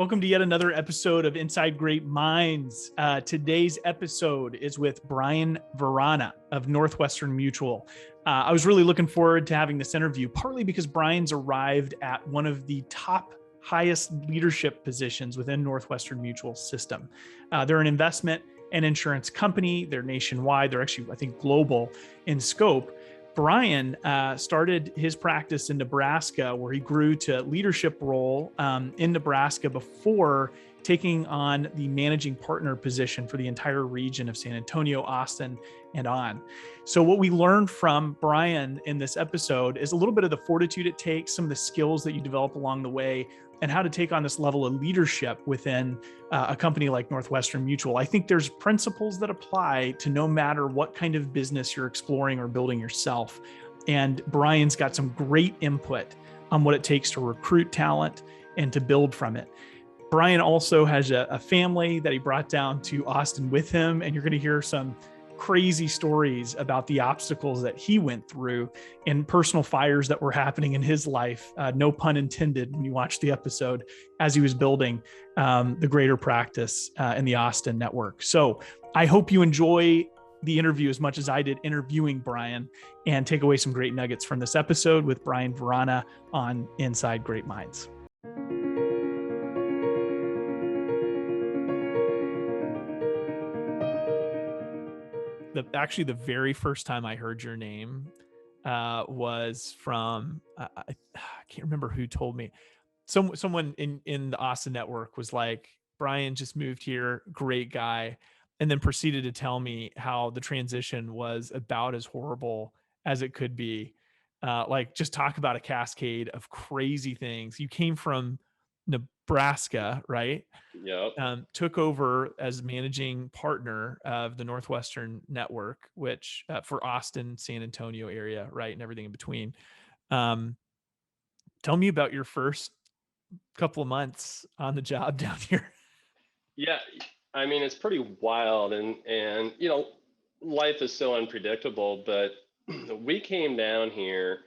Welcome to yet another episode of Inside Great Minds. Today's episode is with Brian Vrana of Northwestern Mutual. I was really looking forward to having this interview, partly because Brian's arrived at one of the top highest leadership positions within Northwestern Mutual system. They're an investment and insurance company. They're nationwide. They're actually, I think, global in scope. Brian started his practice in Nebraska, where he grew to leadership role in Nebraska before taking on the managing partner position for the entire region of San Antonio, Austin, and on. So what we learned from Brian in this episode is a little bit of the fortitude it takes, some of the skills that you develop along the way, and how to take on this level of leadership within a company like Northwestern Mutual. I think there's principles that apply to no matter what kind of business you're exploring or building yourself. And Brian's got some great input on what it takes to recruit talent and to build from it. Brian also has a family that he brought down to Austin with him, and you're going to hear some crazy stories about the obstacles that he went through and personal fires that were happening in his life, no pun intended, when you watch the episode, as he was building the greater practice in the Austin network. So I hope you enjoy the interview as much as I did interviewing Brian, and take away some great nuggets from this episode with Brian Vrana on Inside Great Minds. Actually, the very first time I heard your name was from, I can't remember who told me. Someone in the Austin network was like, Brian just moved here, great guy. And then proceeded to tell me how the transition was about as horrible as it could be. Like, just talk about a cascade of crazy things. You came from Nebraska, right? Yep. Took over as managing partner of the Northwestern network, which for Austin, San Antonio area, right, and everything in between. Tell me about your first couple of months on the job down here. Yeah. I mean, it's pretty wild, and life is so unpredictable, but we came down here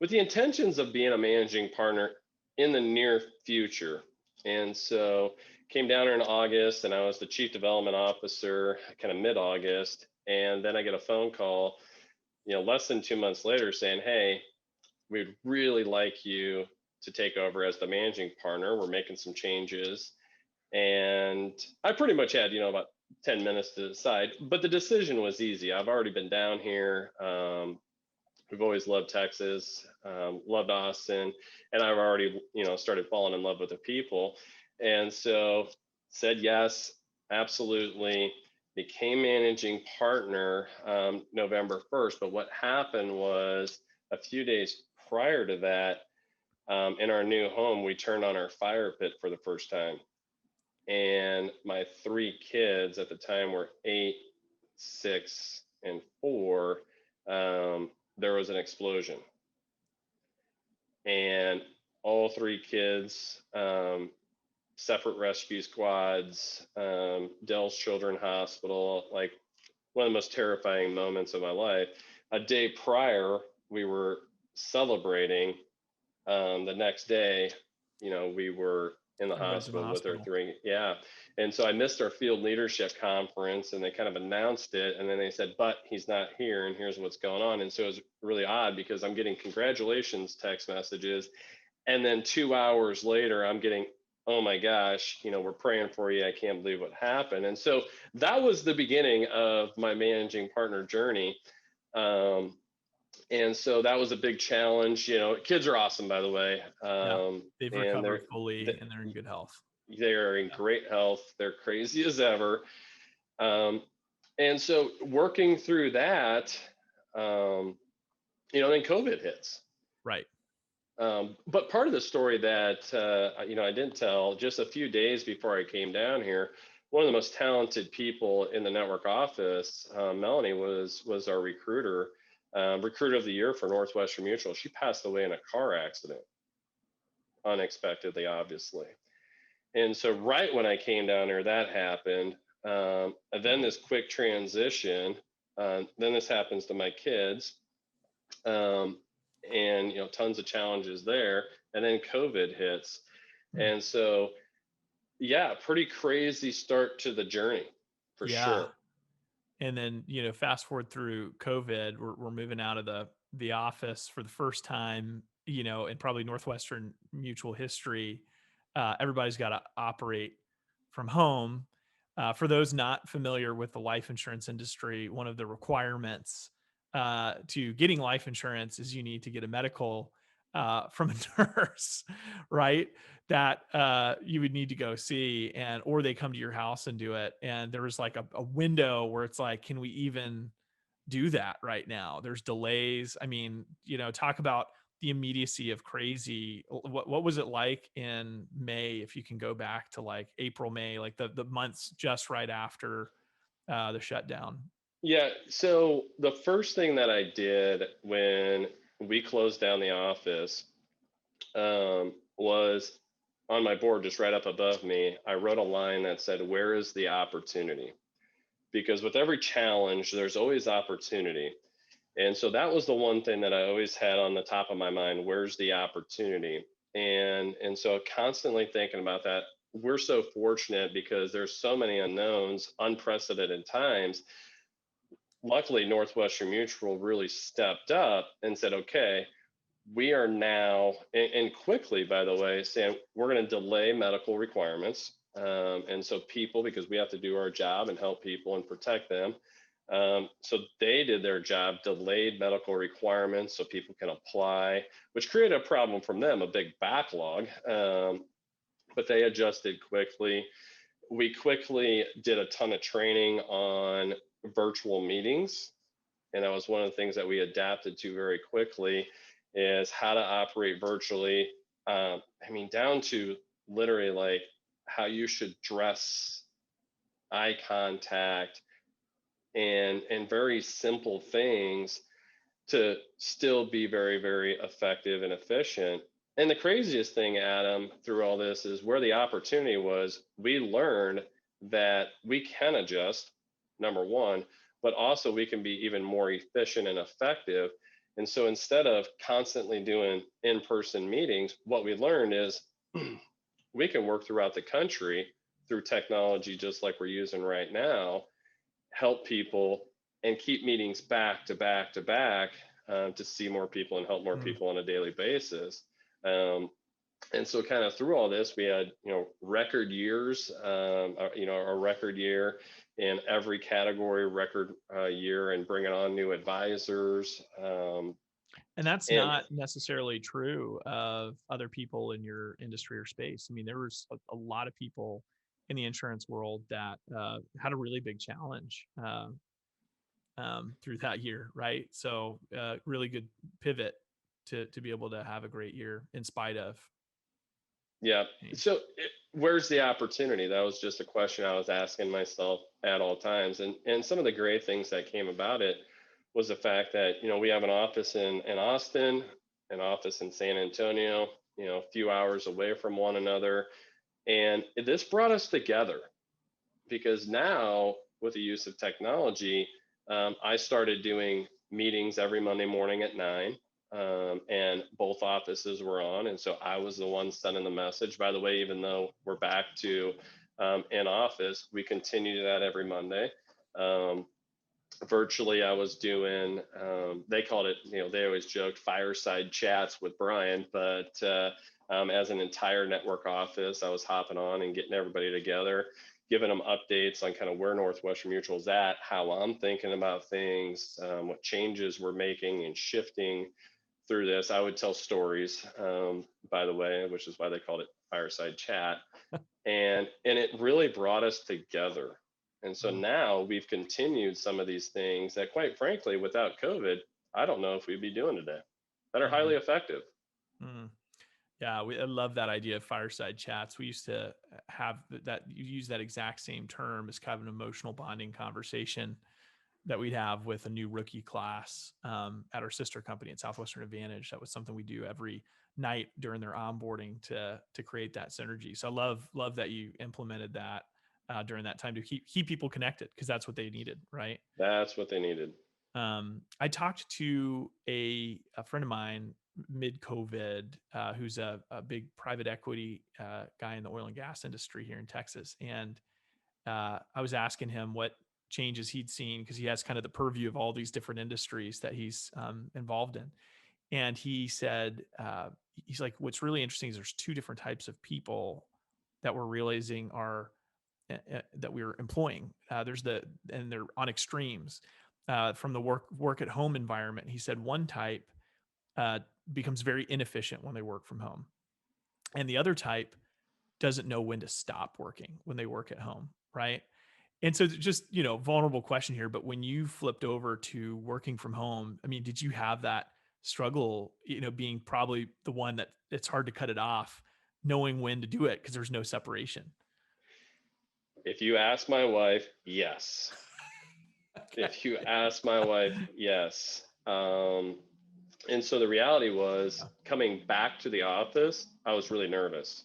with the intentions of being a managing partner in the near future. And so came down here in August, and I was the chief development officer kind of mid-August. And then I get a phone call, less than 2 months later saying, hey, we'd really like you to take over as the managing partner. We're making some changes. And I pretty much had, about 10 minutes to decide, but the decision was easy. I've already been down here. We've always loved Texas, loved Austin, and I've already, started falling in love with the people. And so said yes, absolutely. Became managing partner November 1st. But what happened was, a few days prior to that, in our new home, we turned on our fire pit for the first time. And my three kids at the time were 8, 6, and 4. There was an explosion. And all three kids, separate rescue squads, Dell's Children's Hospital, like one of the most terrifying moments of my life. A day prior, we were celebrating. The next day, we were in the hospital with our three. Yeah. And so I missed our field leadership conference, and they kind of announced it. And then they said, but he's not here, and here's what's going on. And so it was really odd, because I'm getting congratulations text messages. And then 2 hours later, I'm getting, oh my gosh, we're praying for you. I can't believe what happened. And so that was the beginning of my managing partner journey. And so that was a big challenge. Kids are awesome, by the way. They've recovered fully, and they're in good health. They are in great health. They're crazy as ever. And so working through that, then COVID hits. Right. But part of the story that, I didn't tell, just a few days before I came down here, one of the most talented people in the network office, Melanie, was our recruiter of the year for Northwestern Mutual. She passed away in a car accident, unexpectedly, obviously. And so right when I came down here, that happened. And then this quick transition, then this happens to my kids. And, tons of challenges there. And then COVID hits. And so yeah, pretty crazy start to the journey for Yeah. sure. And then, fast forward through COVID, we're moving out of the office for the first time, in probably Northwestern Mutual history. Everybody's got to operate from home. For those not familiar with the life insurance industry, one of the requirements to getting life insurance is you need to get a medical from a nurse, right? That you would need to go see, and or they come to your house and do it. And there was like a window where it's like, can we even do that right now? There's delays. I mean, talk about the immediacy of crazy. What was it like in May, if you can go back to like April, May, like the months just right after the shutdown? Yeah. So the first thing that I did when we closed down the office was on my board, just right up above me, I wrote a line that said, "Where is the opportunity?" Because with every challenge, there's always opportunity. And so that was the one thing that I always had on the top of my mind. Where's the opportunity? And so constantly thinking about that. We're so fortunate because there's so many unknowns, unprecedented times. Luckily, Northwestern Mutual really stepped up and said, okay, we are now, and quickly, by the way, saying we're going to delay medical requirements. And so people, because we have to do our job and help people and protect them. So they did their job, delayed medical requirements so people can apply, which created a problem from them, a big backlog. But they adjusted quickly. We quickly did a ton of training on virtual meetings. And that was one of the things that we adapted to very quickly is how to operate virtually. I mean, down to literally like how you should dress, eye contact, and very simple things to still be very, very effective and efficient. And the craziest thing, Adam, through all this is where the opportunity was, we learned that we can adjust, number one, but also we can be even more efficient and effective. And so instead of constantly doing in person meetings, what we learned is we can work throughout the country through technology, just like we're using right now, help people and keep meetings back to back to back to see more people and help more Mm. people on a daily basis. And so kind of through all this, we had, record years, a record year in every category, record year, and bringing on new advisors. And that's And not necessarily true of other people in your industry or space. I mean, there was a lot of people in the insurance world that had a really big challenge through that year, right? So, really good pivot to be able to have a great year in spite of yeah, change. so where's the opportunity? That was just a question I was asking myself at all times. And some of the great things that came about it was the fact that, we have an office in Austin, an office in San Antonio, a few hours away from one another. And this brought us together because now with the use of technology, I started doing meetings every Monday morning at 9. And both offices were on. And so I was the one sending the message. By the way, even though we're back to in office, we continue that every Monday. Virtually, I was doing, they called it, they always joked fireside chats with Brian, but as an entire network office, I was hopping on and getting everybody together, giving them updates on kind of where Northwestern Mutual is at, how I'm thinking about things, what changes we're making and shifting through this. I would tell stories, by the way, which is why they called it fireside chat. And it really brought us together. And so Mm. now we've continued some of these things that, quite frankly, without COVID, I don't know if we'd be doing today, that are highly Mhm. effective. Mm. Yeah, I love that idea of fireside chats. We used to have that, you use that exact same term as kind of an emotional bonding conversation that we'd have with a new rookie class at our sister company at Southwestern Advantage. That was something we do every night during their onboarding to create that synergy. So I love that you implemented that during that time to keep people connected, because that's what they needed, right? That's what they needed. I talked to a friend of mine mid-COVID, who's a big private equity guy in the oil and gas industry here in Texas. And I was asking him what changes he'd seen, because he has kind of the purview of all these different industries that he's involved in. And he said, he's like, what's really interesting is there's two different types of people that we're realizing are that we're employing. And they're on extremes from the work at home environment. He said one type becomes very inefficient when they work from home, and the other type doesn't know when to stop working when they work at home, right? And so just, vulnerable question here, but when you flipped over to working from home, I mean, did you have that struggle, being probably the one that it's hard to cut it off, knowing when to do it because there's no separation? If you ask my wife, yes. Okay. If you ask my wife, yes. And so the reality was, coming back to the office, I was really nervous.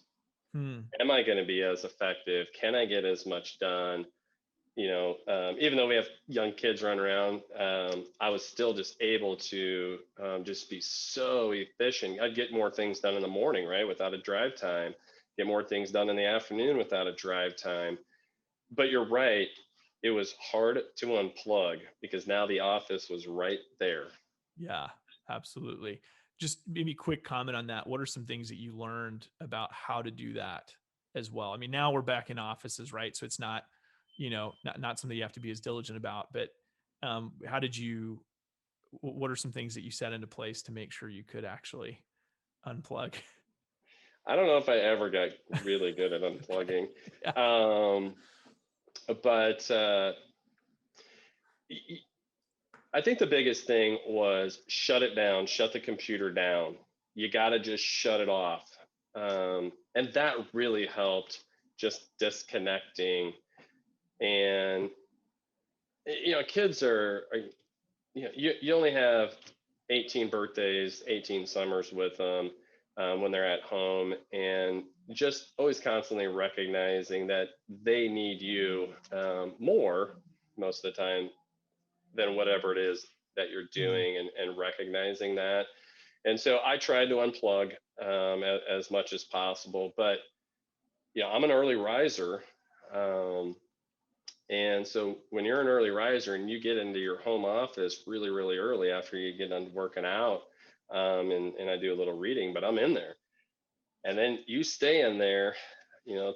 Am I going to be as effective? Can I get as much done? Even though we have young kids running around, I was still just able to just be so efficient. I'd get more things done in the morning, right, without a drive time, get more things done in the afternoon without a drive time. But you're right, it was hard to unplug because now the office was right there. Yeah, absolutely. Just maybe quick comment on that. What are some things that you learned about how to do that as well? I mean, now we're back in offices, right? So it's not, not something you have to be as diligent about, but what are some things that you set into place to make sure you could actually unplug? I don't know if I ever got really good at unplugging. Yeah. But I think the biggest thing was shut it down, shut the computer down. You got to just shut it off. And that really helped, just disconnecting. And, kids you only have 18 birthdays, 18 summers with them when they're at home, and just always constantly recognizing that they need you more most of the time than whatever it is that you're doing, and recognizing that. And so I tried to unplug as much as possible, but I'm an early riser. And so when you're an early riser and you get into your home office really, really early after you get done working out, and I do a little reading, but I'm in there. And then you stay in there,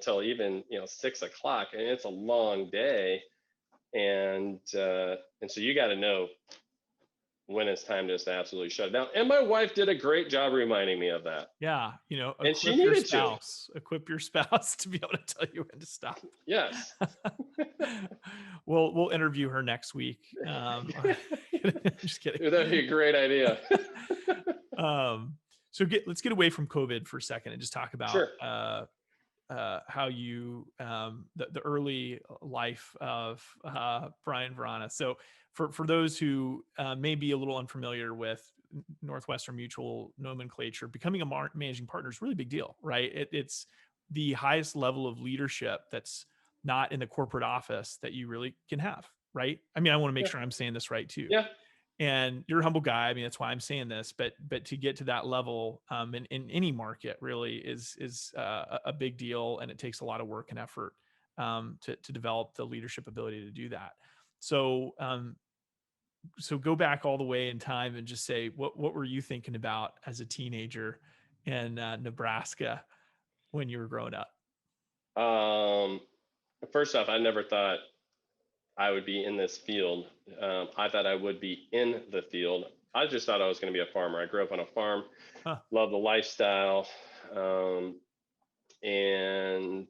till even, 6 o'clock, and it's a long day. And so you got to know when it's time to just absolutely shut it down. And my wife did a great job reminding me of that. Yeah. And she needed to equip your spouse to be able to tell you when to stop. Yes. We'll interview her next week. Just kidding. That'd be a great idea. So let's get away from COVID for a second and just talk about Sure. How you the early life of Brian Vrana. So for those who may be a little unfamiliar with Northwestern Mutual nomenclature, becoming a managing partner is a really big deal, right? It's the highest level of leadership that's not in the corporate office that you really can have, right? I mean, I want to make sure I'm saying this right too. Yeah. And you're a humble guy. I mean, that's why I'm saying this, but to get to that level in any market really is a big deal. And it takes a lot of work and effort to develop the leadership ability to do that. So go back all the way in time and just say, what were you thinking about as a teenager in Nebraska when you were growing up? First off, I never thought I would be in this field. I thought I would be in the field. I just thought I was going to be a farmer. I grew up on a farm, love the lifestyle. I mean,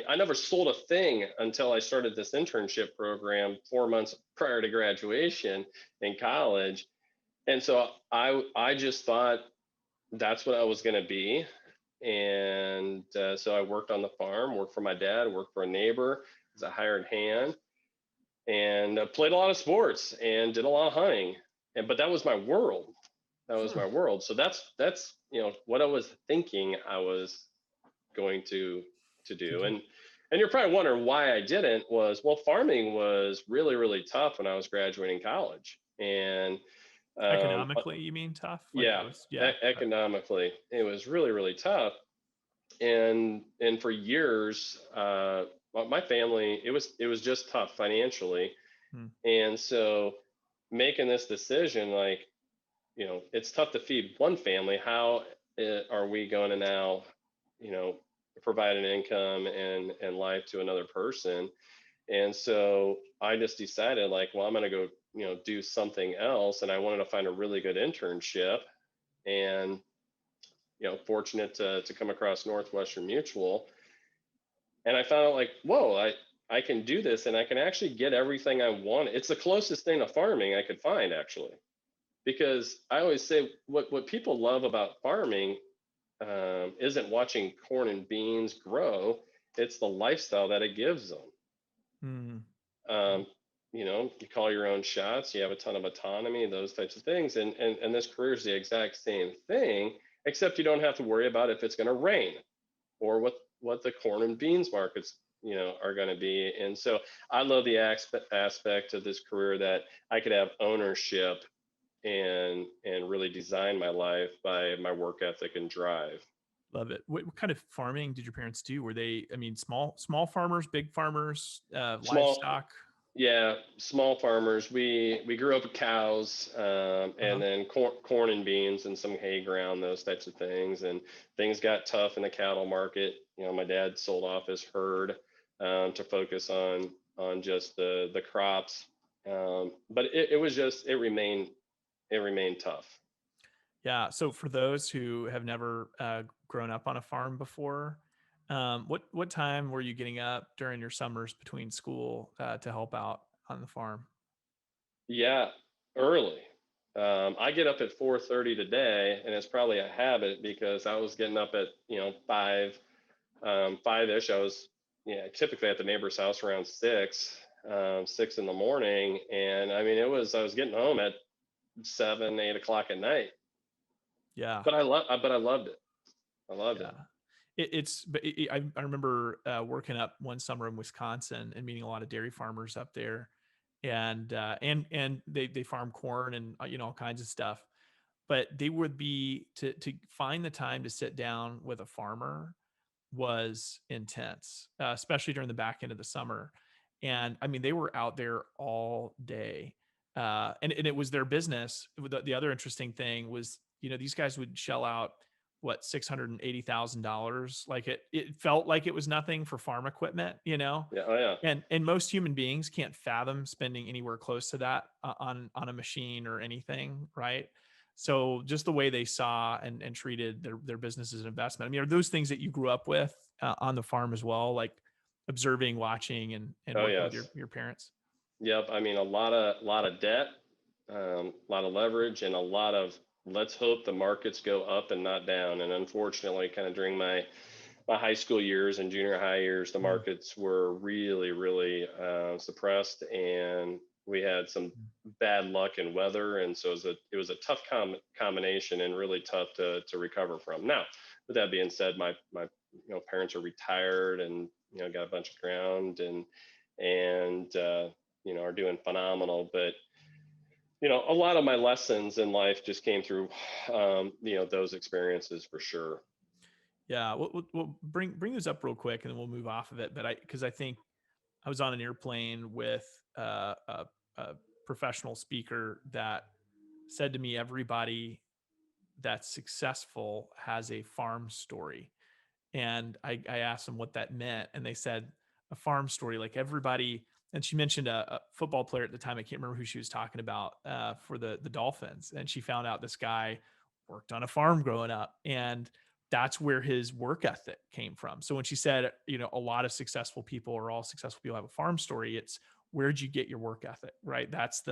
I never sold a thing until I started this internship program 4 months prior to graduation in college. And so I just thought that's what I was going to be. And so I worked on the farm, worked for my dad, worked for a neighbor as a hired hand, and played a lot of sports and did a lot of hunting. But that was my world. That was my world. So that's what I was thinking I was going to do. And you're probably wondering why I didn't. Farming was really, really tough when I was graduating college. And But Economically, you mean tough? Like it yeah, was, yeah. economically, it was really, really tough. And for years, well, my family, it was just tough financially. Hmm. And so making this decision, like, it's tough to feed one family. How are we going to now, you know, provide an income and life to another person? And so I just decided, like, well, I'm going to go, do something else. And I wanted to find a really good internship. And, fortunate to come across Northwestern Mutual. And I found out, like, whoa, I can do this and I can actually get everything I want. It's the closest thing to farming I could find, actually, because I always say what people love about farming isn't watching corn and beans grow. It's the lifestyle that it gives them. Hmm. Um, you call your own shots, you have a ton of autonomy, those types of things. And this career is the exact same thing, except you don't have to worry about if it's going to rain or what the corn and beans markets, are going to be. And so I love the aspect of this career that I could have ownership and really design my life by my work ethic and drive. Love it. What kind of farming did your parents do? Were they, I mean, small farmers, big farmers, Small, livestock? yeah, small farmers. We grew up with cows, Uh-huh. and then corn and beans and some hay ground, those types of things. And things got tough in the cattle market. My dad sold off his herd to focus on just the crops. But it remained tough. Yeah. So for those who have never grown up on a farm before, what time were you getting up during your summers between school to help out on the farm? Yeah, early. I get up at 4:30 today, and it's probably a habit because I was getting up at 5-ish. I was typically at the neighbor's house around 6 in the morning, and I mean I was getting home at 7, 8 o'clock at night. Yeah. But I loved it. I loved Yeah. it. But I remember working up one summer in Wisconsin and meeting a lot of dairy farmers up there, and they farm corn and all kinds of stuff. But they would be to find the time to sit down with a farmer was intense, especially during the back end of the summer. And I mean, they were out there all day, and it was their business. The other interesting thing was, these guys would shell out what $680,000. Like it felt like it was nothing for farm equipment, Yeah. Oh yeah. and most human beings can't fathom spending anywhere close to that on a machine or anything, right? So just the way they saw and treated their business as an investment. I mean, are those things that you grew up with on the farm as well, like observing, watching, and Oh working with yes. your parents? Yep. I mean, a lot of debt, a lot of leverage, and a lot of let's hope the markets go up and not down. And unfortunately, kind of during my high school years and junior high years, the Mm. markets were really, really suppressed, and we had some bad luck in weather, and so it was a tough combination and really tough to recover from. Now, with that being said, my parents are retired and got a bunch of ground and are doing phenomenal, but a lot of my lessons in life just came through those experiences for sure. Yeah, we'll bring this up real quick, and then we'll move off of it. But because I think I was on an airplane with a professional speaker that said to me, everybody that's successful has a farm story. And I asked them what that meant. And they said a farm story, like everybody. And she mentioned a football player at the time. I can't remember who she was talking about for the Dolphins. And she found out this guy worked on a farm growing up. And that's where his work ethic came from. So when she said, a lot of successful people or all successful people have a farm story, it's where'd you get your work ethic, right? That's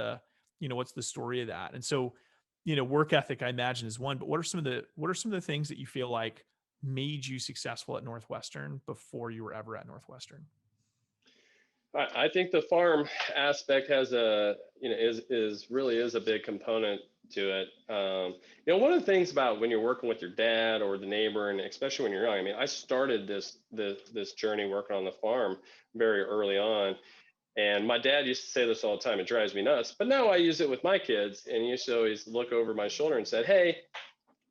what's the story of that? And so, work ethic, I imagine, is one, but what are some of the things that you feel like made you successful at Northwestern before you were ever at Northwestern? I think the farm aspect has is really is a big component to it. One of the things about when you're working with your dad or the neighbor, and especially when you're young, I mean, I started this journey working on the farm very early on, And my dad used to say this all the time. It drives me nuts. But now I use it with my kids. And he used to always look over my shoulder and said, hey,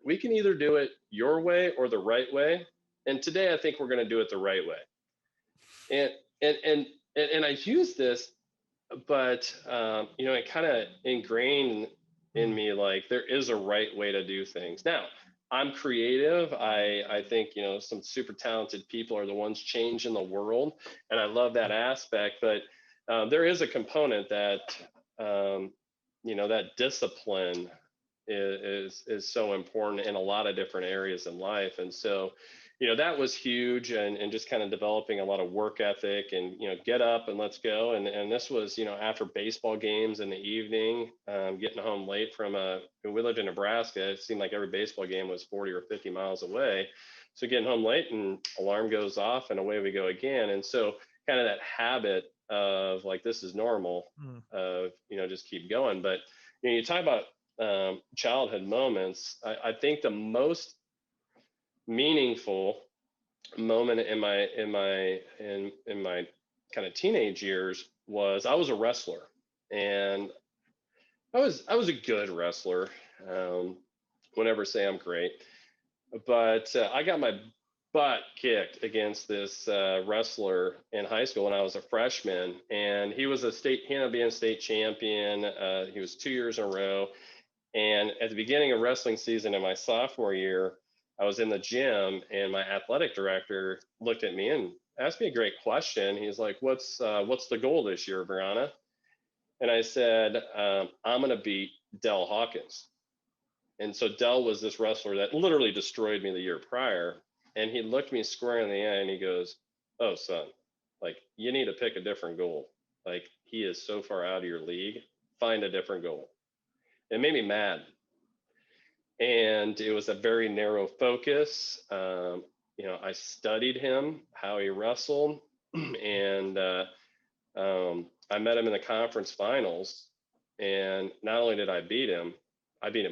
we can either do it your way or the right way. And today I think we're going to do it the right way. And I use this, but it kind of ingrained in me, like there is a right way to do things. Now, I'm creative. I think, some super talented people are the ones changing the world. And I love that aspect. But there is a component that, that discipline is so important in a lot of different areas in life. And so, that was huge, and just kind of developing a lot of work ethic and, get up and let's go. And this was, after baseball games in the evening, getting home late we lived in Nebraska. It seemed like every baseball game was 40 or 50 miles away. So getting home late and alarm goes off and away we go again. And so kind of that habit of like, this is normal, of, just keep going. But, you talk about childhood moments. I think the most meaningful moment in my kind of teenage years was I was a wrestler, and I was a good wrestler. Won't ever say I'm great, but I got my butt kicked against this wrestler in high school when I was a freshman, and he ended up being a state champion. He was 2 years in a row. And at the beginning of wrestling season in my sophomore year, I was in the gym, and my athletic director looked at me and asked me a great question. He's like, what's the goal this year, Vrana? And I said, I'm going to beat Dell Hawkins. And so Dell was this wrestler that literally destroyed me the year prior. And he looked me square in the eye and he goes, oh, son, like, you need to pick a different goal. Like, he is so far out of your league. Find a different goal. It made me mad. And it was a very narrow focus. I studied him, how he wrestled, and I met him in the conference finals. And not only did I beat him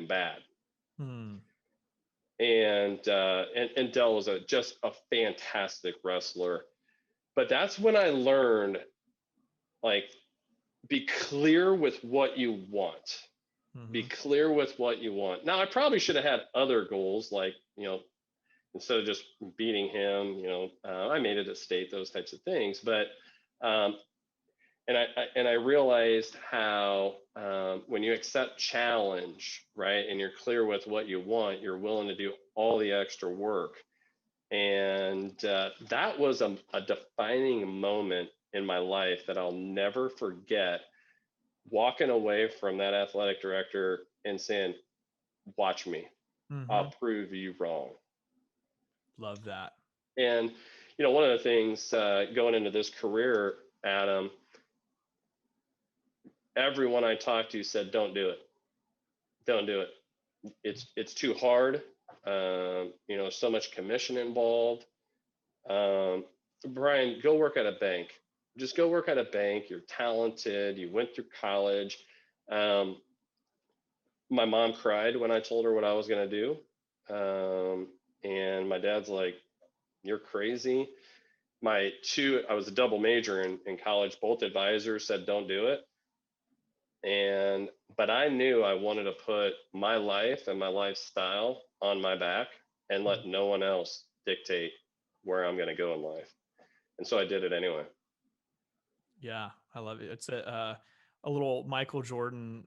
bad. And Dell was just a fantastic wrestler. But that's when I learned, like, be clear with what you want. Be clear with what you want. Now, I probably should have had other goals, like, instead of just beating him, I made it a state, those types of things. But, and I realized how when you accept challenge, right, and you're clear with what you want, you're willing to do all the extra work. And that was a defining moment in my life that I'll never forget. Walking away from that athletic director and saying, watch me, I'll prove you wrong. Love that. And, one of the things going into this career, Adam, everyone I talked to said, don't do it. Don't do it. It's too hard. So much commission involved. Brian, go work at a bank. Just go work at a bank. You're talented. You went through college. My mom cried when I told her what I was going to do. And my dad's like, you're crazy. I was a double major in college. Both advisors said, don't do it. But I knew I wanted to put my life and my lifestyle on my back and let no one else dictate where I'm going to go in life. And so I did it anyway. Yeah, I love it. It's a little Michael Jordan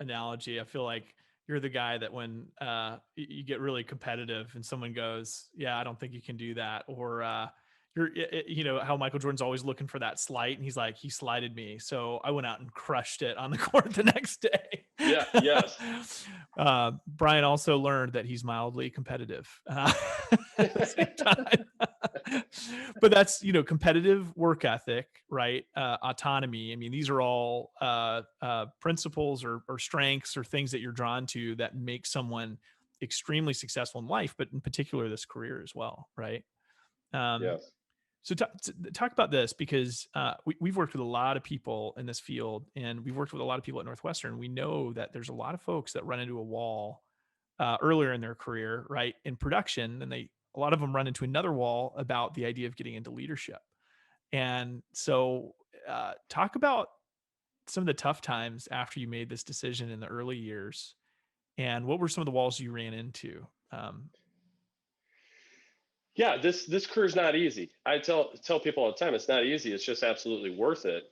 analogy. I feel like you're the guy that when you get really competitive and someone goes, yeah, I don't think you can do that. Or how Michael Jordan's always looking for that slight. And he's like, he slighted me. So I went out and crushed it on the court the next day. Yeah. Yes. Brian also learned that he's mildly competitive at the same time. But that's, competitive work ethic, right? Autonomy. I mean, these are all principles or strengths or things that you're drawn to that make someone extremely successful in life, but in particular this career as well, right? Yes. So talk about this, because we've worked with a lot of people in this field, and we've worked with a lot of people at Northwestern. We know that there's a lot of folks that run into a wall earlier in their career, right, in production, and a lot of them run into another wall about the idea of getting into leadership. And so talk about some of the tough times after you made this decision in the early years, and what were some of the walls you ran into? Yeah, this career is not easy. I tell people all the time, it's not easy. It's just absolutely worth it.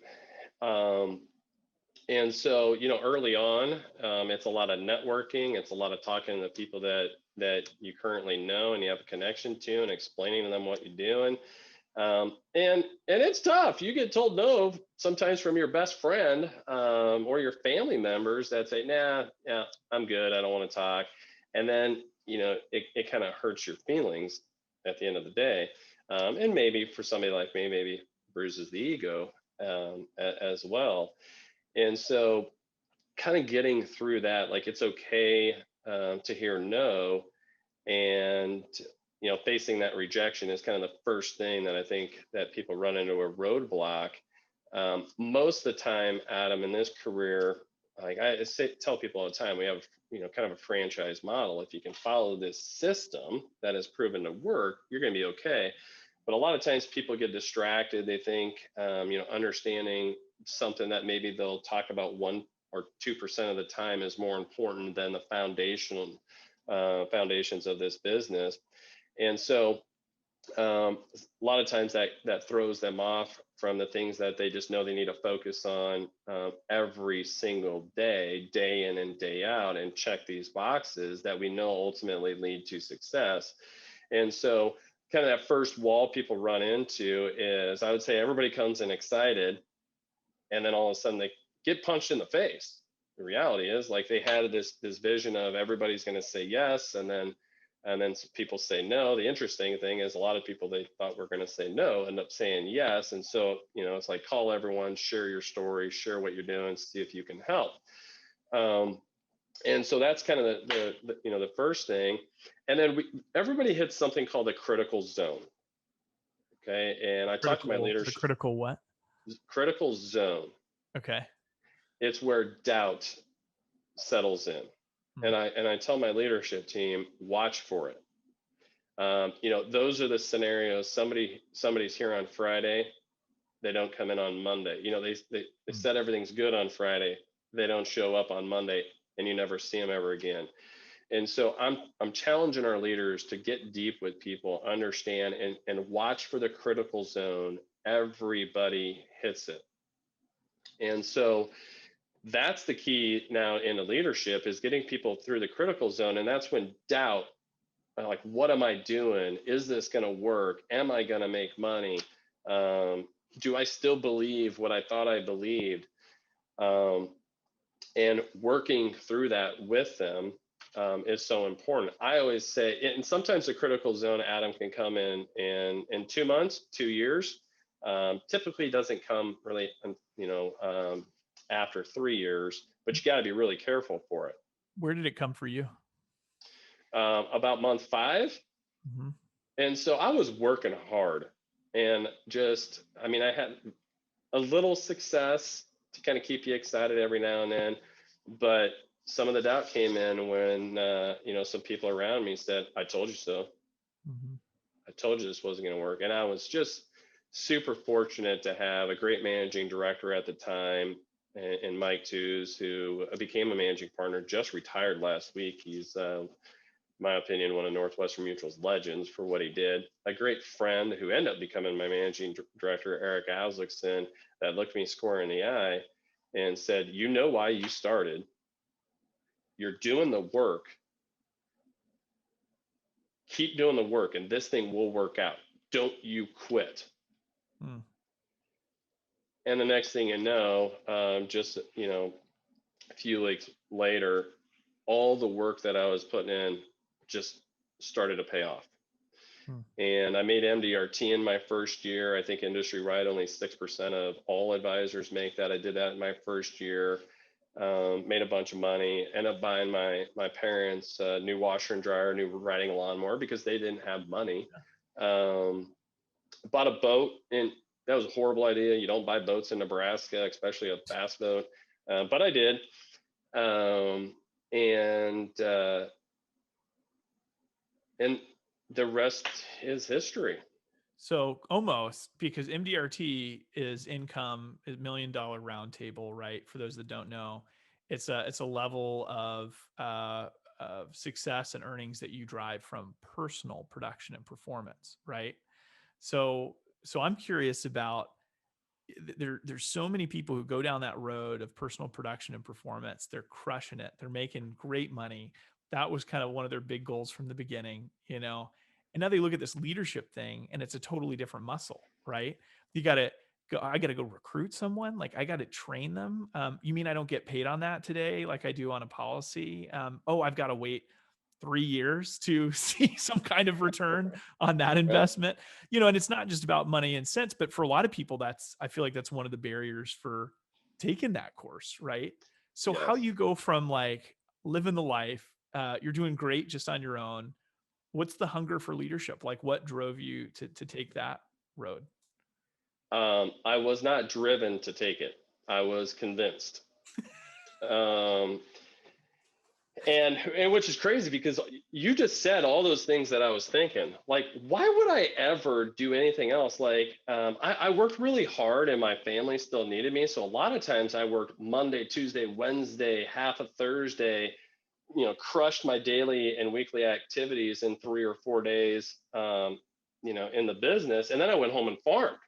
And so, early on, it's a lot of networking. It's a lot of talking to people that you currently know and you have a connection to, and explaining to them what you're doing. And it's tough. You get told no sometimes from your best friend or your family members that say, nah, yeah, I'm good. I don't want to talk. And then, it kind of hurts your feelings at the end of the day. And maybe for somebody like me, maybe bruises the ego as well. And so kind of getting through that, like it's okay to hear no, and facing that rejection is kind of the first thing that I think that people run into a roadblock. Most of the time, Adam, in this career, like tell people all the time, we have kind of a franchise model. If you can follow this system that has proven to work, you're going to be okay. But a lot of times people get distracted. They think understanding something that maybe they'll talk about 1 or 2% of the time is more important than the foundations of this business. And so a lot of times that throws them off from the things that they just know they need to focus on every single day in and day out, and check these boxes that we know ultimately lead to success. And so kind of that first wall people run into is, I would say, everybody comes in excited, and then all of a sudden they get punched in the face. The reality is, like, they had this vision of everybody's going to say yes, and then people say no. The interesting thing is, a lot of people they thought were going to say no end up saying yes. And so, it's like, call everyone, share your story, share what you're doing, see if you can help. And so that's kind of the first thing. And then everybody hits something called the critical zone. Okay. And I talked to my leaders. The critical what? Critical zone. Okay. It's where doubt settles in. And I tell my leadership team, watch for it. Those are the scenarios. Somebody's here on Friday, they don't come in on Monday. They said everything's good on Friday, they don't show up on Monday, and you never see them ever again. And so I'm challenging our leaders to get deep with people, understand and watch for the critical zone. Everybody hits it. And so that's the key now in the leadership, is getting people through the critical zone. And that's when doubt, like, what am I doing? Is this going to work? Am I going to make money? Do I still believe what I thought I believed? And working through that with them is so important. I always say, and sometimes the critical zone, Adam, can come in 2 months, 2 years. Typically doesn't come really, after 3 years, but you got to be really careful for it. Where did it come for you? About month 5. Mm-hmm. And so I was working hard, and I had a little success to kind of keep you excited every now and then, but some of the doubt came in when, some people around me said, I told you so. Mm-hmm. I told you this wasn't going to work. And I was just super fortunate to have a great managing director at the time, and Mike Tews, who became a managing partner, just retired last week. He's, in my opinion, one of Northwestern Mutual's legends for what he did. A great friend who ended up becoming my managing director, Eric Aslickson, that looked me square in the eye and said, you know why you started. You're doing the work. Keep doing the work, and this thing will work out. Don't you quit. And the next thing you know, just, a few weeks later, all the work that I was putting in just started to pay off. And I made MDRT in my first year. I think industry-wide, only 6% of all advisors make that. I did that in my first year. Made a bunch of money, ended up buying my parents a new washer and dryer, new riding lawnmower, because they didn't have money. Bought a boat, and that was a horrible idea. You don't buy boats in Nebraska, especially a bass boat. But I did. And the rest is history. So almost, because MDRT is income, is $1 million round table, right? For those that don't know, it's a level of success and earnings that you drive from personal production and performance, right? So I'm curious about, there's so many people who go down that road of personal production and performance. They're crushing it. They're making great money. That was kind of one of their big goals from the beginning, And now they look at this leadership thing and it's a totally different muscle, right? You got to go, I got to go recruit someone. Like I got to train them. You mean I don't get paid on that today? Like I do on a policy. Oh, I've got to wait 3 years to see some kind of return on that Yep. investment. And it's not just about money and cents, but for a lot of people, I feel like that's one of the barriers for taking that course, right? So how do Yes. you go from like living the life, you're doing great just on your own. What's the hunger for leadership? Like what drove you to take that road? I was not driven to take it. I was convinced. Um, and which is crazy because you just said all those things that I was thinking. Like, why would I ever do anything else? Like, I worked really hard and my family still needed me. So a lot of times I worked Monday, Tuesday, Wednesday, half of Thursday, crushed my daily and weekly activities in 3 or 4 days, in the business. And then I went home and farmed.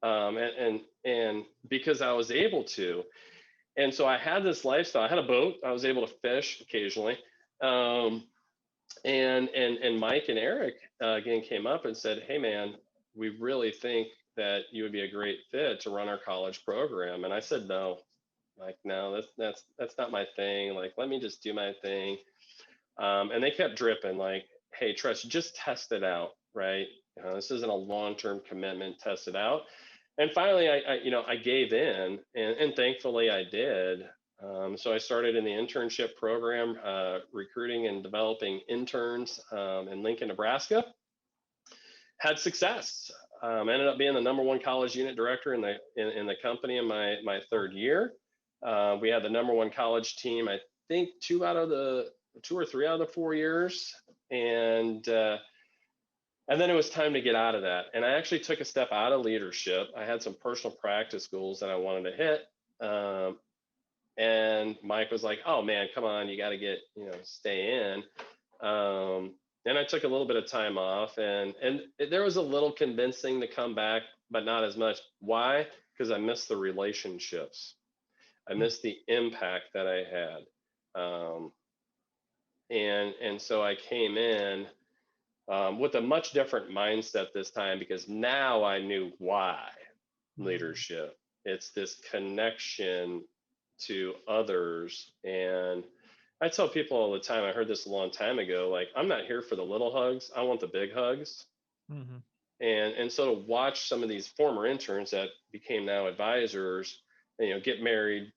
And because I was able to. And so I had this lifestyle. I had a boat. I was able to fish occasionally. Um, and Mike and Eric again came up and said, "Hey man, we really think that you would be a great fit to run our college program." And I said, "No, like no, that's not my thing. Like let me just do my thing." And they kept dripping like, "Hey, Tress, just test it out, right? This isn't a long-term commitment. Test it out." And finally, I gave in, and thankfully I did. So I started in the internship program, recruiting and developing interns in Lincoln, Nebraska. Had success. Ended up being the number one college unit director in the company in my third year. We had the number one college team, I think 2 or 3 out of the 4 years, and then it was time to get out of that. And I actually took a step out of leadership. I had some personal practice goals that I wanted to hit. And Mike was like, "Oh man, come on, you got to stay in." And I took a little bit of time off, and there was a little convincing to come back, but not as much. Why? Because I missed the relationships. I missed the impact that I had. And so I came in with a much different mindset this time because now I knew why leadership. It's this connection to others. And I tell people all the time, I heard this a long time ago, like, I'm not here for the little hugs. I want the big hugs. Mm-hmm. And so to watch some of these former interns that became now advisors, get married,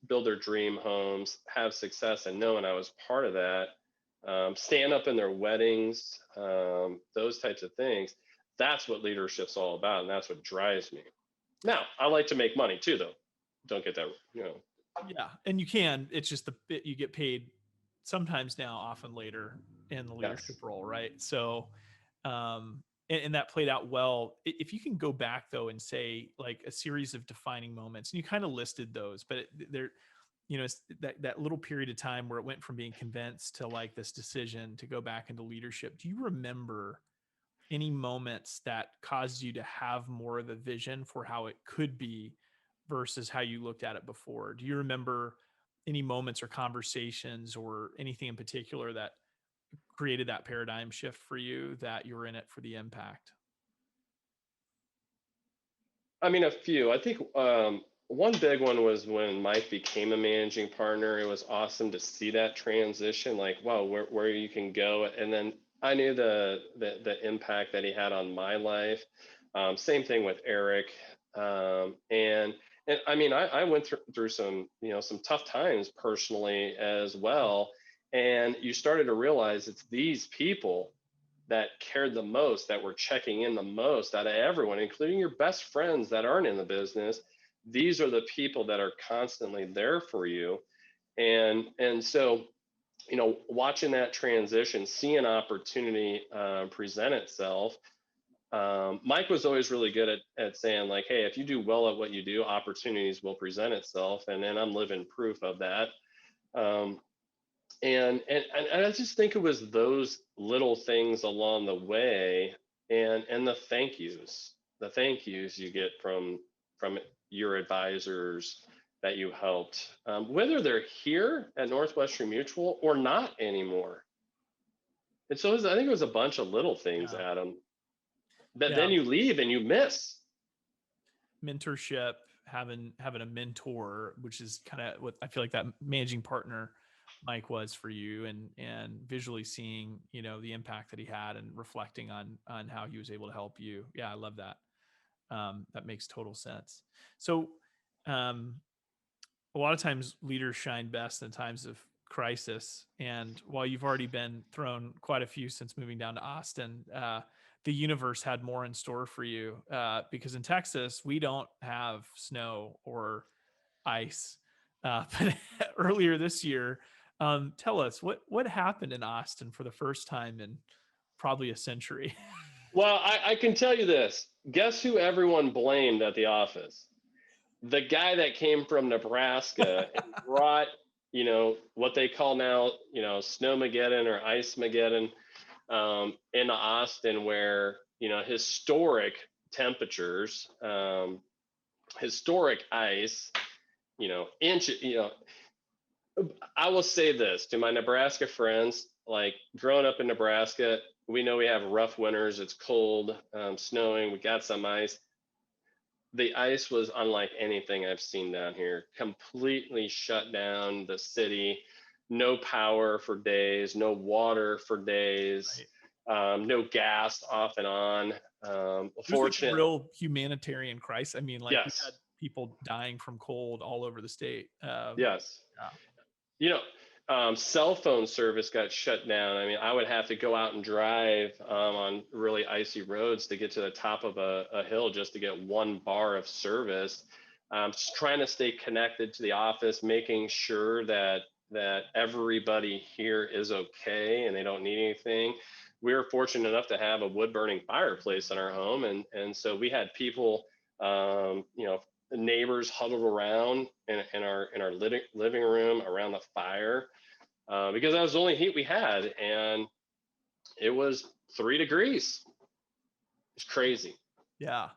build their dream homes, have success, and knowing I was part of that, stand up in their weddings, those types of things. That's what leadership's all about, and that's what drives me. Now, I like to make money too, though. Don't get that, Yeah, and it's just you get paid sometimes now, often later in the leadership Yes. role, right? So, and that played out well. If you can go back though and say like a series of defining moments, and you kind of listed those, but there, it's that little period of time where it went from being convinced to like this decision to go back into leadership. Do you remember any moments that caused you to have more of a vision for how it could be versus how you looked at it before? Do you remember any moments or conversations or anything in particular that created that paradigm shift for you, that you were in it for the impact? I mean, a few. I think one big one was when Mike became a managing partner. It was awesome to see that transition, like, wow, where you can go. And then I knew the impact that he had on my life. Same thing with Eric. And I mean, I went through some, some tough times personally as well. And you started to realize it's these people that cared the most, that were checking in the most out of everyone, including your best friends that aren't in the business. These are the people that are constantly there for you. And so, watching that transition, see an opportunity present itself, Mike was always really good at saying like, hey, if you do well at what you do, opportunities will present itself. And then I'm living proof of that. Um, and I just think it was those little things along the way, and the thank yous you get from your advisors that you helped, whether they're here at Northwestern Mutual or not anymore. And so I think it was a bunch of little things, Yeah. Adam, that Yeah. then you leave and you miss. Mentorship, having a mentor, which is kind of what I feel like that managing partner Mike was for you, and visually seeing, the impact that he had and reflecting on how he was able to help you. Yeah, I love that. That makes total sense. So, a lot of times leaders shine best in times of crisis. And while you've already been thrown quite a few since moving down to Austin, the universe had more in store for you, because in Texas, we don't have snow or ice. But earlier this year, tell us what happened in Austin for the first time in probably a century. Well, I can tell you this. Guess who everyone blamed at the office? The guy that came from Nebraska and brought, what they call now, Snowmageddon or Ice-mageddon, into Austin, where, historic temperatures, historic ice, inch, I will say this to my Nebraska friends, like growing up in Nebraska, we know we have rough winters. It's cold, snowing. We got some ice. The ice was unlike anything I've seen down here. Completely shut down the city. No power for days. No water for days. Right. No gas off and on. It was like a Fortunately, real humanitarian crisis. I mean, like, we had yes, people dying from cold all over the state. yes. Yeah. Cell phone service got shut down. I mean, I would have to go out and drive on really icy roads to get to the top of a hill just to get one bar of service. Just trying to stay connected to the office, making sure that everybody here is okay and they don't need anything. We were fortunate enough to have a wood burning fireplace in our home, and so we had people, neighbors huddled around in our living room around the fire, because that was the only heat we had, and it was 3 degrees. It's crazy. Yeah.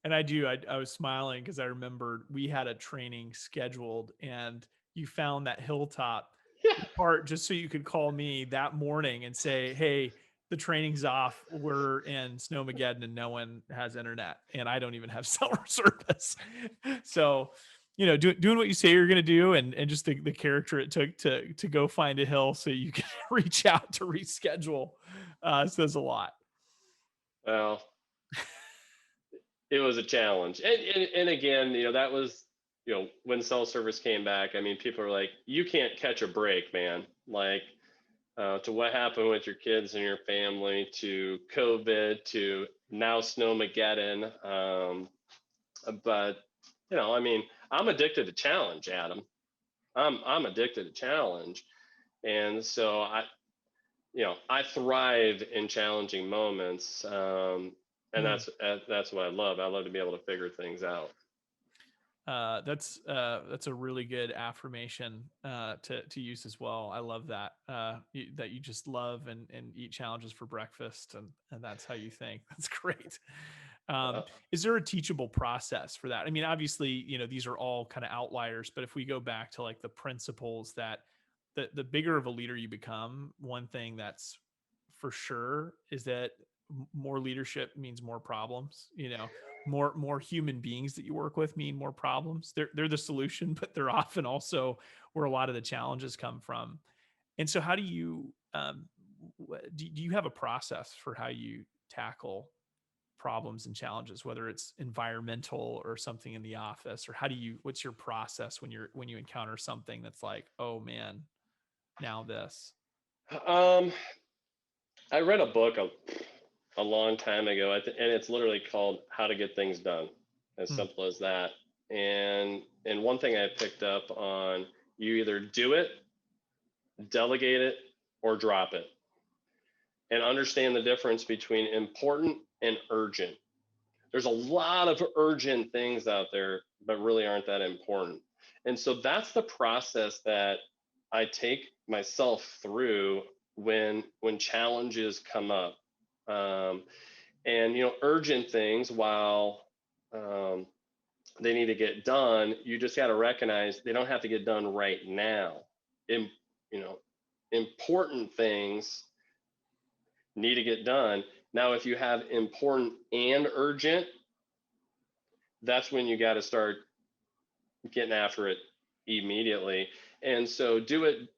And I was smiling because I remembered we had a training scheduled, and you found that hilltop Yeah. part just so you could call me that morning and say, hey, the training's off. We're in Snowmageddon and no one has internet, and I don't even have cell service. So, doing what you say you're going to do, and just the character it took to go find a hill so you can reach out to reschedule, says a lot. Well, it was a challenge. And again, that was, when cell service came back, I mean, people are like, you can't catch a break, man. Like, to what happened with your kids and your family, to COVID, to now Snowmageddon. But, I mean, I'm addicted to challenge, Adam. I'm addicted to challenge. And so I thrive in challenging moments. And that's what I love. I love to be able to figure things out. That's a really good affirmation to use as well. I love that, that you just love and eat challenges for breakfast, and that's how you think. That's great. Is there a teachable process for that? I mean, obviously, these are all kind of outliers, but if we go back to like the principles that the bigger of a leader you become, one thing that's for sure is that more leadership means more problems. More human beings that you work with mean more problems. They're the solution, but they're often also where a lot of the challenges come from. And so, how do you do you have a process for how you tackle problems and challenges, whether it's environmental or something in the office, or what's your process when you encounter something that's like, oh man, now this? I read a book a long time ago, and it's literally called How to Get Things Done. As simple as that. And one thing I picked up on, you either do it, delegate it, or drop it. And understand the difference between important and urgent. There's a lot of urgent things out there, but really aren't that important. And so that's the process that I take myself through when challenges come up. And urgent things, while they need to get done, you just got to recognize they don't have to get done right now. In, Important things need to get done. Now, if you have important and urgent, that's when you got to start getting after it immediately. And so do it,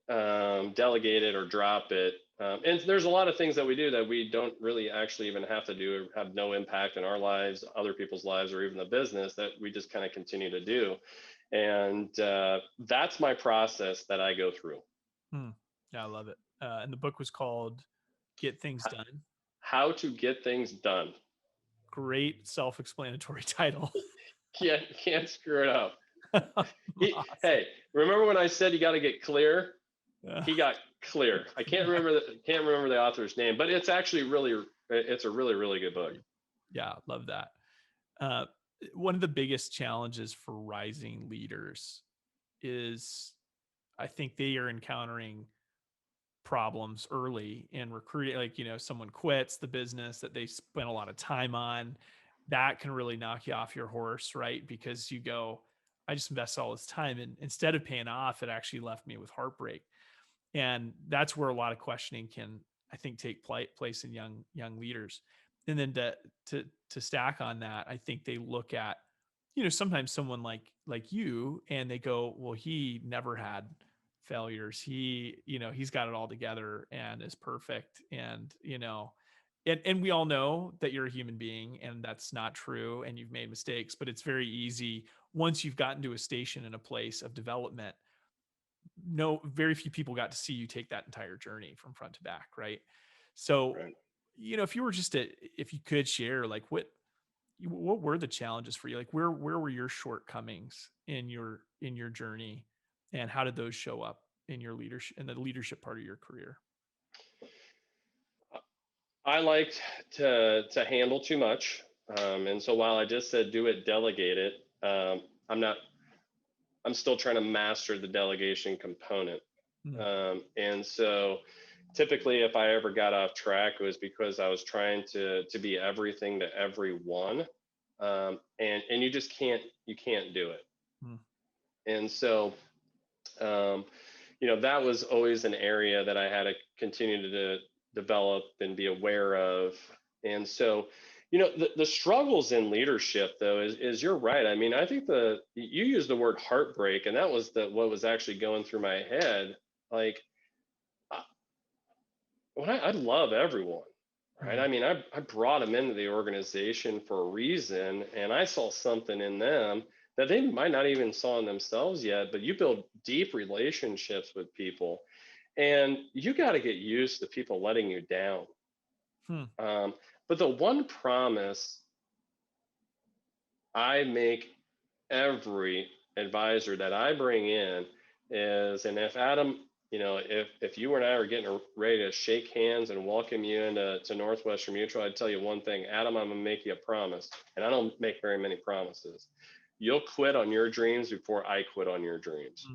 delegate it, or drop it. And there's a lot of things that we do that we don't really actually even have to do, or have no impact in our lives, other people's lives, or even the business, that we just kind of continue to do. And that's my process that I go through. Yeah, I love it. And the book was called Get Things Done. How to Get Things Done. Great self-explanatory title. Can't screw it up. Awesome. Hey, remember when I said you got to get clear? He got clear. I can't remember the author's name, but it's actually it's a really, really good book. Yeah, love that. One of the biggest challenges for rising leaders is, I think they are encountering problems early in recruiting. Like, someone quits the business that they spent a lot of time on. That can really knock you off your horse, right? Because you go, I just invested all this time, and instead of paying off, it actually left me with heartbreak. And that's where a lot of questioning can, I think, take place in young leaders. And then to stack on that, I think they look at, sometimes someone like you, and they go, well, he never had failures. He's got it all together and is perfect. And, and we all know that you're a human being, and that's not true, and you've made mistakes, but it's very easy once you've gotten to a station in a place of development. Very few people got to see you take that entire journey from front to back, right? So, Right. if you could share, like, what were the challenges for you? Like, where were your shortcomings in your journey, and how did those show up in your leadership, in the leadership part of your career? I liked to handle too much, and so while I just said do it, delegate it, I'm still trying to master the delegation component. And so typically, if I ever got off track, it was because I was trying to be everything to everyone, and you just can't do it. And so that was always an area that I had to continue to develop and be aware of. And so the struggles in leadership, though, is you're right. I mean, I think you used the word heartbreak, and that was what was actually going through my head. Like, when I love everyone, right? I mean, I brought them into the organization for a reason, and I saw something in them that they might not even saw in themselves yet. But you build deep relationships with people, and you got to get used to people letting you down. But the one promise I make every advisor that I bring in is, and if Adam, if you and I were getting ready to shake hands and welcome you into Northwestern Mutual, I'd tell you one thing: Adam, I'm gonna make you a promise, and I don't make very many promises. You'll quit on your dreams before I quit on your dreams.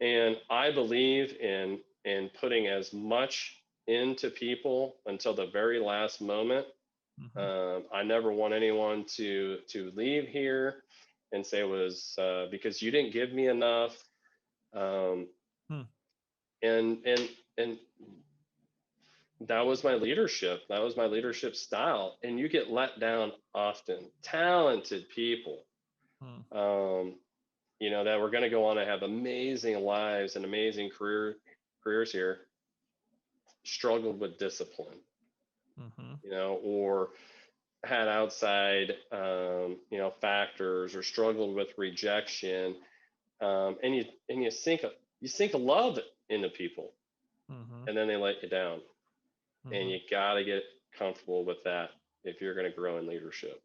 And I believe in putting as much into people until the very last moment. I never want anyone to leave here and say it was because you didn't give me enough. And that was my leadership. That was my leadership style. And you get let down often. Talented people, that were going to go on to have amazing lives and amazing careers here, struggled with discipline, or had outside, factors, or struggled with rejection. And you sink a love into people, and then they let you down. And you got to get comfortable with that if you're going to grow in leadership.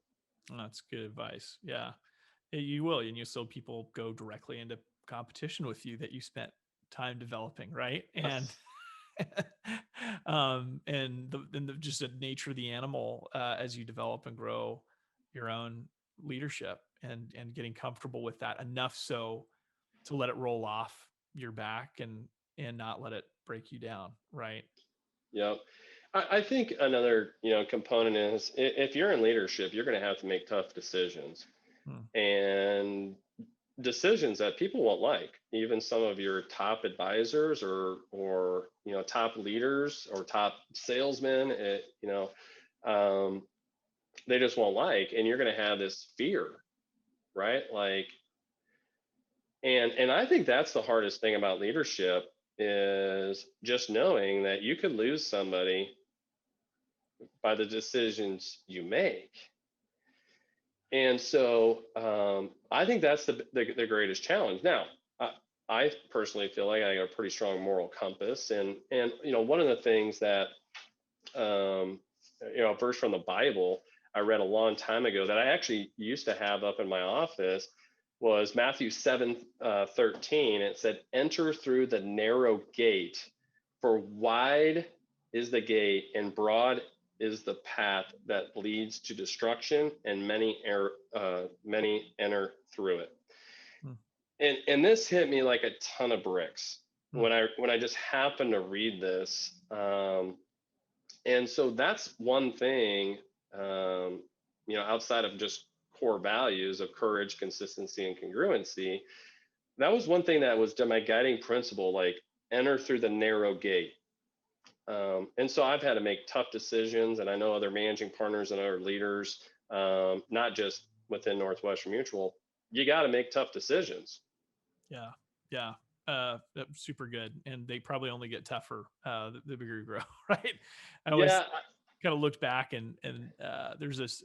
That's good advice. Yeah, you will. And so people go directly into competition with you that you spent time developing, right? And And just the nature of the animal, as you develop and grow your own leadership, and getting comfortable with that enough so to let it roll off your back and not let it break you down. Right. Yep. I think another, component is if you're in leadership, you're going to have to make tough decisions, Hmm. and decisions that people won't like. Even some of your top advisors or top leaders or top salesmen, um, they just won't like, and you're going to have this fear, right? Like, and I think that's the hardest thing about leadership, is just knowing that you could lose somebody by the decisions you make. And so I think that's the greatest challenge. Now, I personally feel like I got a pretty strong moral compass, and one of the things that a verse from the Bible I read a long time ago that I actually used to have up in my office was Matthew 7:13. It said, "Enter through the narrow gate, for wide is the gate and broad is the path that leads to destruction, and many enter through it." Hmm. And this hit me like a ton of bricks Hmm. when I just happened to read this. And so that's one thing, outside of just core values of courage, consistency, and congruency. That was one thing that was my guiding principle, like enter through the narrow gate. And so I've had to make tough decisions, and I know other managing partners and other leaders, not just within Northwestern Mutual, you got to make tough decisions. Yeah. Yeah. Super good. And they probably only get tougher, the bigger you grow. Right. I always Yeah. kind of looked back, and there's this,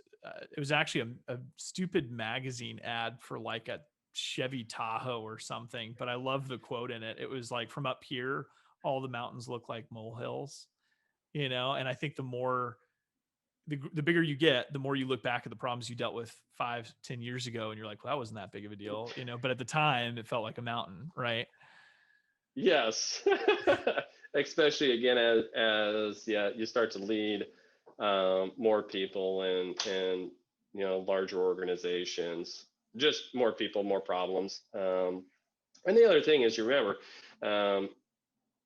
it was actually a stupid magazine ad for like a Chevy Tahoe or something, but I love the quote in it. It was like, from up here, all the mountains look like molehills, and I think the bigger you get, the more you look back at the problems you dealt with 5-10 years ago, and you're like, well, that wasn't that big of a deal, but at the time it felt like a mountain. Right. Yes. Especially again, as yeah, you start to lead more people and larger organizations, just more people, more problems. And the other thing is, you remember,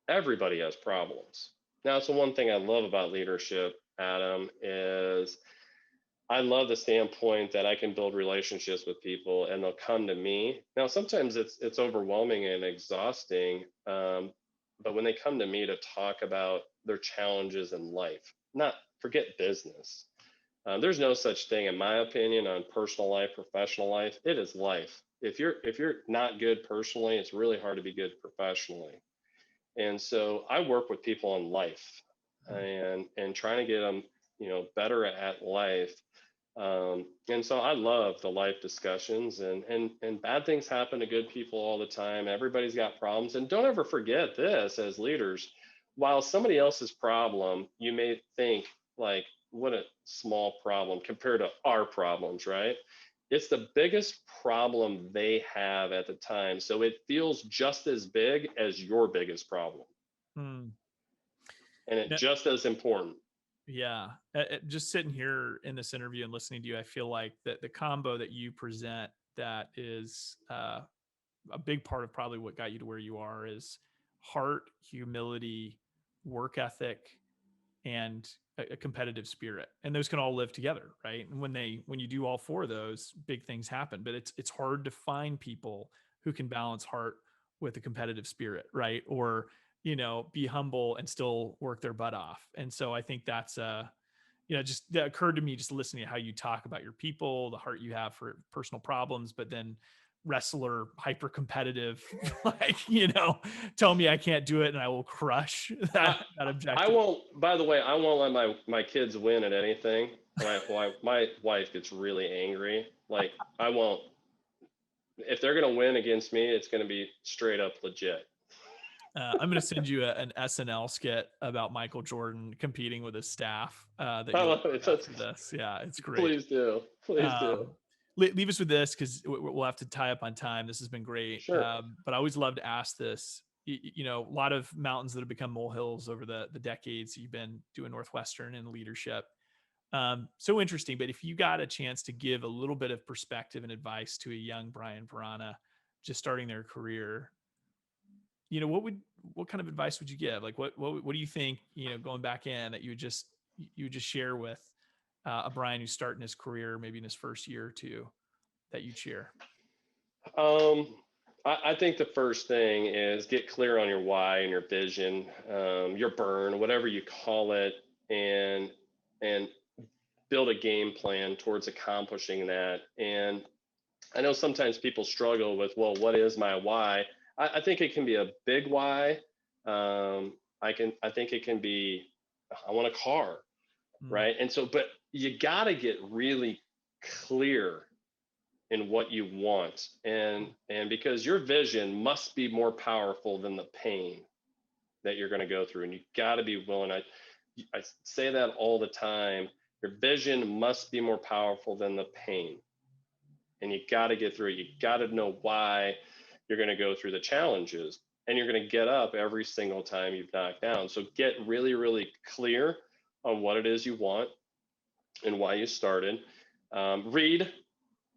everybody has problems. Now, so one thing I love about leadership, Adam, is I love the standpoint that I can build relationships with people and they'll come to me. Now, sometimes it's overwhelming and exhausting, but when they come to me to talk about their challenges in life, not forget business. There's no such thing, in my opinion, on personal life, professional life. It is life. If you're not good personally, it's really hard to be good professionally. And so I work with people on life, and trying to get them, better at life. And so I love the life discussions, and bad things happen to good people all the time. Everybody's got problems. And don't ever forget this, as leaders, while somebody else's problem, you may think like, what a small problem compared to our problems, right? It's the biggest problem they have at the time. So it feels just as big as your biggest problem, Hmm. and it's Yeah. just as important. Yeah. Just sitting here in this interview and listening to you, I feel like that the combo that you present, that is a big part of probably what got you to where you are, is heart, humility, work ethic, and a competitive spirit. And those can all live together, right? And when you do all four of those, big things happen. But it's hard to find people who can balance heart with a competitive spirit, right? Or be humble and still work their butt off. And so I think that's just that occurred to me just listening to how you talk about your people, the heart you have for personal problems, but then wrestler, hyper competitive, like, tell me I can't do it and I will crush I, that I objective. won't. By the way, I won't let my kids win at anything. My wife gets really angry. Like, I won't. If they're gonna win against me, it's gonna be straight up legit. I'm going to send you an SNL skit about Michael Jordan competing with his staff, that I you'll love it. love after this. Yeah, it's great. Please do. Please do. Um, leave us with this, because we'll have to tie up on time. This has been great. Sure. But I always love to ask this. a lot of mountains that have become molehills over the decades you've been doing Northwestern and leadership. So interesting. But if you got a chance to give a little bit of perspective and advice to a young Brian Vrana just starting their career, what kind of advice would you give? Like, what do you think, going back in, that you would just share with a Brian who's starting his career, maybe in his first year or two, that you'd share? I think the first thing is get clear on your why and your vision, your burn, whatever you call it, and build a game plan towards accomplishing that. And I know sometimes people struggle with, well, what is my why? I think it can be a big why. I think it can be, I want a car, right? And so, but you got to get really clear in what you want, and because your vision must be more powerful than the pain that you're going to go through, and you got to be willing. I say that all the time. Your vision must be more powerful than the pain, and you got to get through it. You got to know why you're going to go through the challenges, and you're going to get up every single time you've knocked down. So get really, really clear on what it is you want and why you started. Read.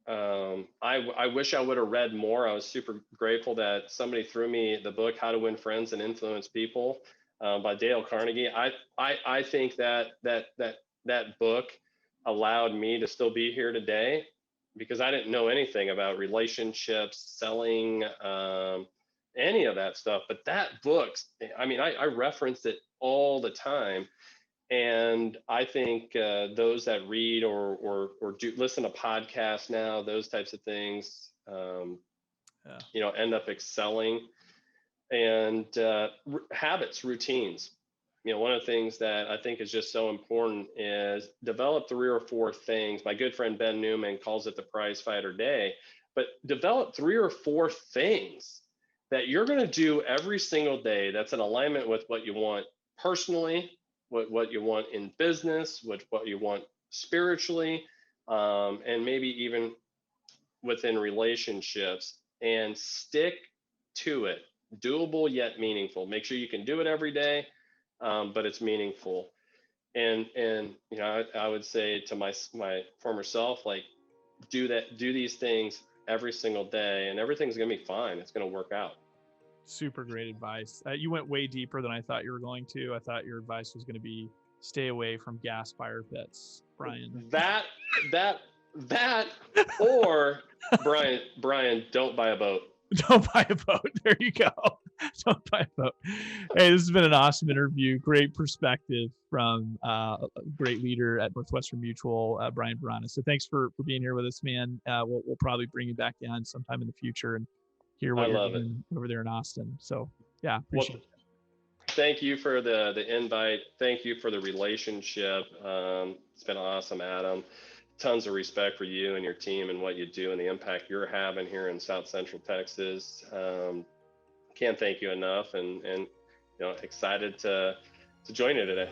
I wish I would have read more. I was super grateful that somebody threw me the book, How to Win Friends and Influence People, by Dale Carnegie. I think that book allowed me to still be here today, because I didn't know anything about relationships, selling, any of that stuff. But that book, I reference it all the time. And I think those that read or do listen to podcasts now, those types of things, end up excelling. And habits, routines. One of the things that I think is just so important is develop 3 or 4 things. My good friend Ben Newman calls it the prize fighter day, but develop 3 or 4 things that you're going to do every single day that's in alignment with what you want personally, what you want in business, what you want spiritually, and maybe even within relationships, and stick to it. Doable yet meaningful. Make sure you can do it every day, but it's meaningful. And I would say to my former self, like, do these things every single day, and everything's gonna be fine. It's gonna work out. Super great advice. You went way deeper than I thought you were going to. I thought your advice was going to be stay away from gas fire pits, Brian. That or Brian, don't buy a boat. Don't buy a boat. There you go. Don't buy a boat. Hey, this has been an awesome interview. Great perspective from a great leader at Northwestern Mutual, Brian Vrana. So thanks for being here with us, man. We'll probably bring you back down sometime in the future and hear what you're doing over there in Austin. So yeah, appreciate it. Thank you for the invite. Thank you for the relationship. It's been awesome, Adam. Tons of respect for you and your team and what you do and the impact you're having here in South Central Texas. Can't thank you enough, and excited to join you today.